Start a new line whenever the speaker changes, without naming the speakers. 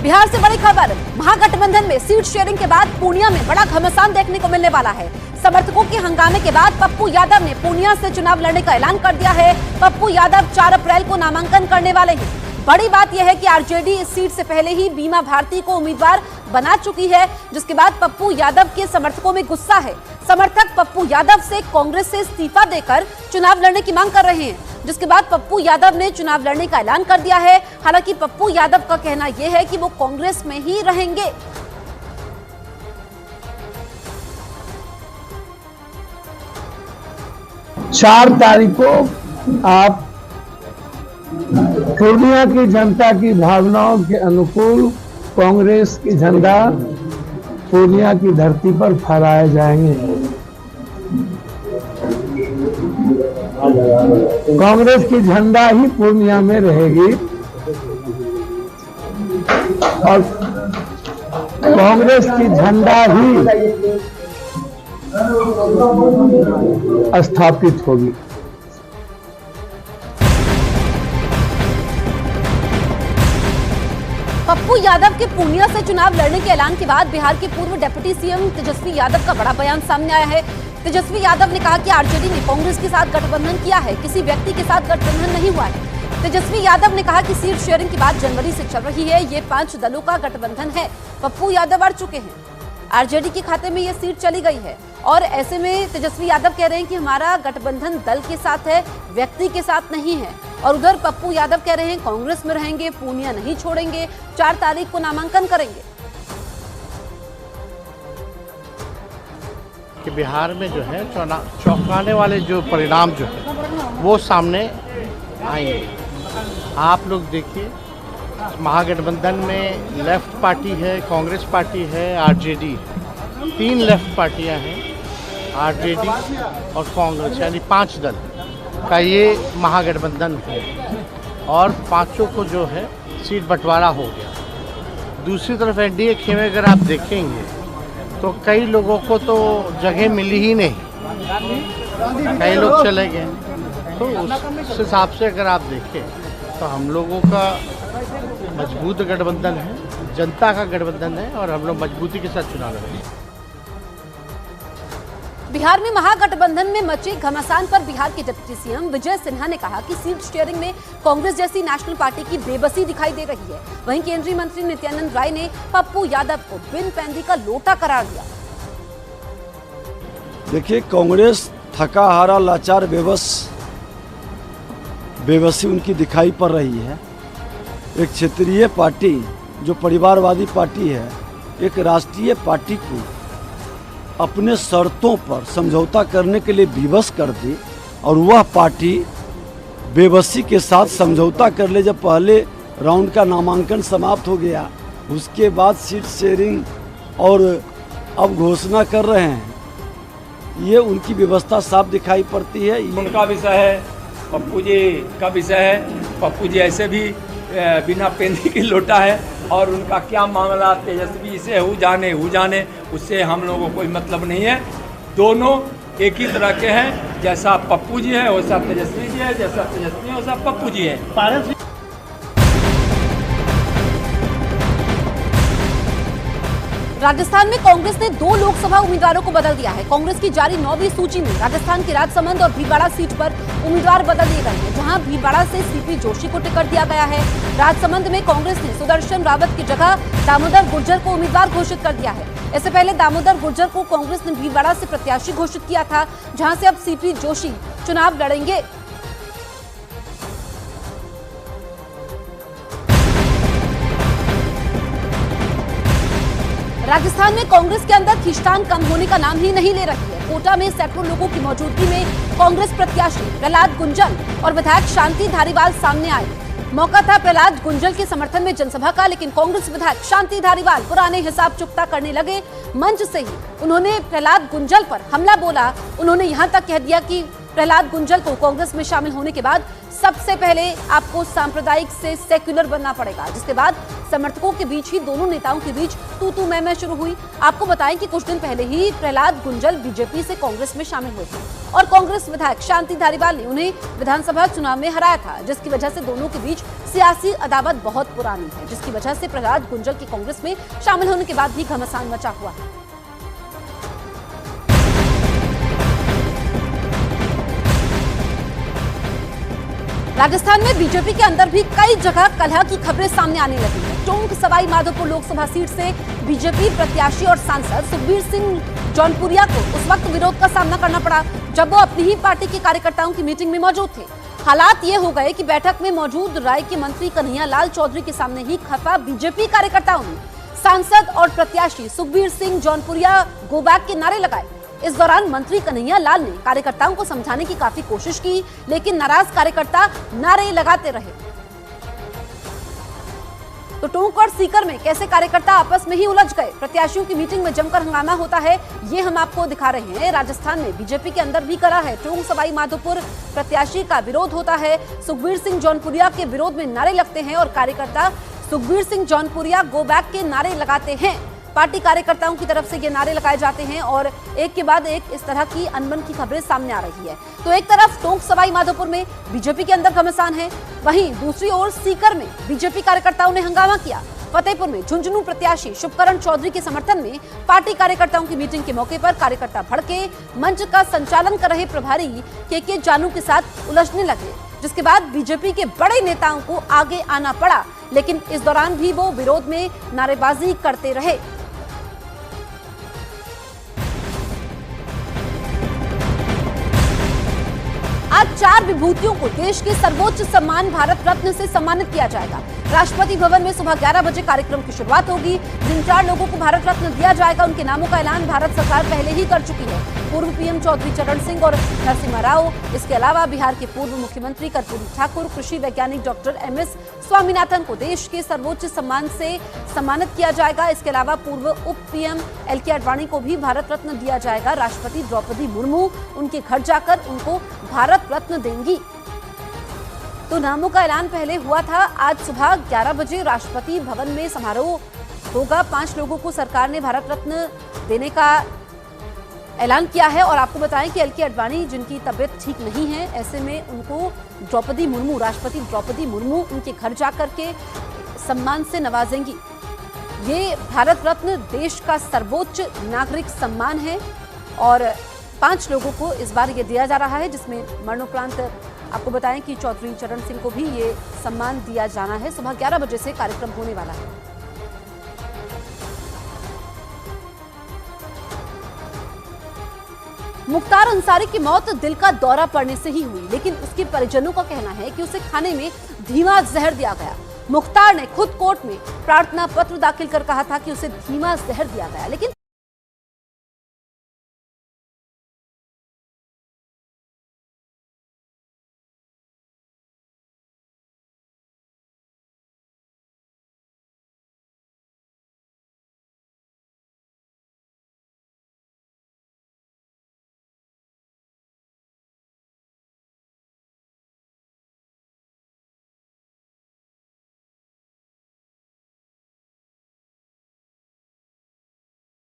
बिहार से बड़ी खबर, महागठबंधन में सीट शेयरिंग के बाद पूर्णिया में बड़ा घमासान देखने को मिलने वाला है। समर्थकों के हंगामे के बाद पप्पू यादव ने पूर्णिया से चुनाव लड़ने का ऐलान कर दिया है। पप्पू यादव 4 अप्रैल को नामांकन करने वाले हैं। बड़ी बात यह है कि आरजेडी इस सीट से पहले ही बीमा भारती को उम्मीदवार बना चुकी है, जिसके बाद पप्पू यादव के समर्थकों में गुस्सा है। समर्थक पप्पू यादव से कांग्रेस से इस्तीफा देकर चुनाव लड़ने की मांग कर रहे हैं, जिसके बाद पप्पू यादव ने चुनाव लड़ने का ऐलान कर दिया है। हालांकि पप्पू यादव का कहना यह है कि वो कांग्रेस में ही रहेंगे।
चार तारीख को आप पूर्णिया की जनता की भावनाओं के अनुकूल कांग्रेस की झंडा पूर्णिया की धरती पर फहराए जाएंगे। कांग्रेस की झंडा ही पूर्णिया में रहेगी और कांग्रेस की झंडा ही स्थापित होगी।
पप्पू यादव के पूर्णिया से चुनाव लड़ने के ऐलान के बाद बिहार के पूर्व डिप्टी सीएम तेजस्वी यादव का बड़ा बयान सामने आया है। तेजस्वी यादव ने कहा कि आरजेडी ने कांग्रेस के साथ गठबंधन किया है, किसी व्यक्ति के साथ गठबंधन नहीं हुआ है। तेजस्वी यादव ने कहा कि सीट शेयरिंग की बात जनवरी से चल रही है, ये 5 दलों का गठबंधन है। पप्पू यादव अड़ चुके हैं, आरजेडी के खाते में ये सीट चली गई है और ऐसे में तेजस्वी यादव कह रहे हैं कि हमारा गठबंधन दल के साथ है, व्यक्ति के साथ नहीं है। और उधर पप्पू यादव कह रहे हैं कांग्रेस में रहेंगे, पूर्णिया नहीं छोड़ेंगे, 4 तारीख को नामांकन करेंगे।
कि बिहार में जो है चौंकाने वाले जो परिणाम जो है वो सामने आएंगे। आप लोग देखिए, महागठबंधन में लेफ्ट पार्टी है, कांग्रेस पार्टी है, आरजेडी है। 3 लेफ्ट पार्टियां हैं, आरजेडी और कांग्रेस, यानी 5 दल का ये महागठबंधन है और 5 को जो है सीट बंटवारा हो गया। दूसरी तरफ एनडीए खेमे अगर आप देखेंगे तो कई लोगों को तो जगह मिली ही नहीं, कई लोग चले गए। तो उस हिसाब से अगर आप देखें तो हम लोगों का मजबूत गठबंधन है, जनता का गठबंधन है और हम लोग मजबूती के साथ चुनाव लड़ेंगे।
बिहार में महागठबंधन में मचे घमासान पर बिहार के डिप्टी सीएम विजय सिन्हा ने कहा कि सीट शेयरिंग में कांग्रेस जैसी नेशनल पार्टी की बेबसी दिखाई दे रही है। वहीं केंद्रीय मंत्री नित्यानंद राय ने पप्पू यादव को बिन पैंदी का लोटा करार दिया।
देखिए, कांग्रेस थका हारा, लाचार, बेबसी उनकी दिखाई पड़ रही है। एक क्षेत्रीय पार्टी जो परिवारवादी पार्टी है, एक राष्ट्रीय पार्टी को अपने शर्तों पर समझौता करने के लिए विवश कर दी और वह पार्टी बेबसी के साथ समझौता कर ले। जब पहले राउंड का नामांकन समाप्त हो गया, उसके बाद सीट शेयरिंग और अब घोषणा कर रहे हैं, ये उनकी व्यवस्था साफ दिखाई पड़ती है।
उनका विषय है, पप्पू जी का विषय है। पप्पू जी ऐसे भी बिना पेंदी की लोटा है और उनका क्या मामला तेजस्वी से हो जाने उससे हम लोगों को कोई मतलब नहीं है। दोनों एक ही तरह के हैं, जैसा पप्पू जी है वैसा तेजस्वी जी है, जैसा तेजस्वी है वैसा पप्पू जी है।
राजस्थान में कांग्रेस ने 2 लोकसभा उम्मीदवारों को बदल दिया है। कांग्रेस की जारी 9वीं सूची में राजस्थान की राजसमंद और भीलवाड़ा सीट पर उम्मीदवार बदल दिए गए हैं, जहां भीलवाड़ा से सीपी जोशी को टिकट दिया गया है। राजसमंद में कांग्रेस ने सुदर्शन रावत की जगह दामोदर गुर्जर को उम्मीदवार घोषित कर दिया है। इससे पहले दामोदर गुर्जर को कांग्रेस ने भीलवाड़ा से प्रत्याशी घोषित किया था, जहां से अब सीपी जोशी चुनाव लड़ेंगे। राजस्थान में कांग्रेस के अंदर खींचतान कम होने का नाम ही नहीं ले रही है। कोटा में सैकड़ों लोगों की मौजूदगी में कांग्रेस प्रत्याशी प्रहलाद गुंजल और विधायक शांति धारीवाल सामने आए। मौका था प्रहलाद गुंजल के समर्थन में जनसभा का, लेकिन कांग्रेस विधायक शांति धारीवाल पुराने हिसाब चुकता करने लगे। मंच से ही उन्होंने प्रहलाद गुंजल पर हमला बोला। उन्होंने यहां तक कह दिया कि प्रहलाद गुंजल को कांग्रेस में शामिल होने के बाद सबसे पहले आपको सांप्रदायिक से सेक्युलर बनना पड़ेगा, जिसके बाद समर्थकों के बीच ही दोनों नेताओं के बीच तू मैं शुरू हुई। आपको बताएं कि कुछ दिन पहले ही प्रहलाद गुंजल बीजेपी से कांग्रेस में शामिल हुए थे और कांग्रेस विधायक शांति धारीवाल ने उन्हें विधानसभा चुनाव में हराया था, जिसकी वजह से दोनों के बीच सियासी अदावत बहुत पुरानी है, जिसकी वजह से प्रहलाद गुंजल की कांग्रेस में शामिल होने के बाद भी घमासान मचा हुआ है। राजस्थान में बीजेपी के अंदर भी कई जगह कलह की खबरें सामने आने लगी है। टोंक सवाई माधोपुर लोकसभा सीट से बीजेपी प्रत्याशी और सांसद सुखबीर सिंह जौनपुरिया को उस वक्त विरोध का सामना करना पड़ा जब वो अपनी ही पार्टी के कार्यकर्ताओं की मीटिंग में मौजूद थे। हालात ये हो गए कि बैठक में मौजूद राज्य के मंत्री कन्हैया लाल चौधरी के सामने ही खफा बीजेपी कार्यकर्ताओं ने सांसद और प्रत्याशी सुखबीर सिंह जौनपुरिया गो बैक के नारे लगाए। इस दौरान मंत्री कन्हैया लाल ने कार्यकर्ताओं को समझाने की काफी कोशिश की, लेकिन नाराज कार्यकर्ता नारे लगाते रहे। तो टोंक और सीकर में कैसे कार्यकर्ता आपस में ही उलझ गए, प्रत्याशियों की मीटिंग में जमकर हंगामा होता है, ये हम आपको दिखा रहे हैं। राजस्थान में बीजेपी के अंदर भी करा है। टोंक सवाई माधोपुर प्रत्याशी का विरोध होता है, सुखबीर सिंह जौनपुरिया के विरोध में नारे लगते हैं और कार्यकर्ता सुखबीर सिंह जौनपुरिया गो बैक के नारे लगाते हैं। पार्टी कार्यकर्ताओं की तरफ से ये नारे लगाए जाते हैं और एक के बाद एक इस तरह की अनबन की खबरें सामने आ रही है। तो एक तरफ टोंक सवाई माधोपुर में बीजेपी के अंदर घमासान है, वहीं दूसरी ओर सीकर में बीजेपी कार्यकर्ताओं ने हंगामा किया। फतेहपुर में झुंझुनू प्रत्याशी शुभकरण चौधरी के समर्थन में पार्टी कार्यकर्ताओं की मीटिंग के मौके पर कार्यकर्ता भड़के, मंच का संचालन कर रहे प्रभारी के जानू के साथ उलझने लगे, जिसके बाद बीजेपी के बड़े नेताओं को आगे आना पड़ा, लेकिन इस दौरान भी वो विरोध में नारेबाजी करते रहे। आज 4 विभूतियों को देश के सर्वोच्च सम्मान भारत रत्न से सम्मानित किया जाएगा। राष्ट्रपति भवन में सुबह 11 बजे कार्यक्रम की शुरुआत होगी। जिन 4 लोगों को भारत रत्न दिया जाएगा उनके नामों का ऐलान भारत सरकार पहले ही कर चुकी है। पूर्व पीएम चौधरी चरण सिंह और नरसिम्हा राव, इसके अलावा बिहार के पूर्व मुख्यमंत्री कर्पूरी ठाकुर, कृषि वैज्ञानिक डॉक्टर MS स्वामीनाथन को देश के सर्वोच्च सम्मान से सम्मानित किया जाएगा। इसके अलावा पूर्व उप पीएम LK आडवाणी को भी भारत रत्न दिया जाएगा। राष्ट्रपति द्रौपदी मुर्मू उनके घर जाकर उनको भारत रत्न देंगी। तो नामों का ऐलान पहले हुआ था। आज सुबह 11 बजे राष्ट्रपति भवन में समारोह होगा। 5 लोगों को सरकार ने भारत रत्न देने का ऐलान किया है और आपको बताएं कि LK आडवाणी जिनकी तबीयत ठीक नहीं है, ऐसे में उनको द्रौपदी मुर्मू, राष्ट्रपति द्रौपदी मुर्मू उनके घर जाकर के सम्मान से नवाजेंगी। ये भारत रत्न देश का सर्वोच्च नागरिक सम्मान है और 5 लोगों को इस बार ये दिया जा रहा है, जिसमें मरणोपरांत आपको बताएं कि चौधरी चरण सिंह को भी ये सम्मान दिया जाना है। सुबह 11 बजे से कार्यक्रम होने वाला है। मुख्तार अंसारी की मौत दिल का दौरा पड़ने से ही हुई, लेकिन उसके परिजनों का कहना है कि उसे खाने में धीमा जहर दिया गया। मुख्तार ने खुद कोर्ट में प्रार्थना पत्र दाखिल कर कहा था कि उसे धीमा जहर दिया गया, लेकिन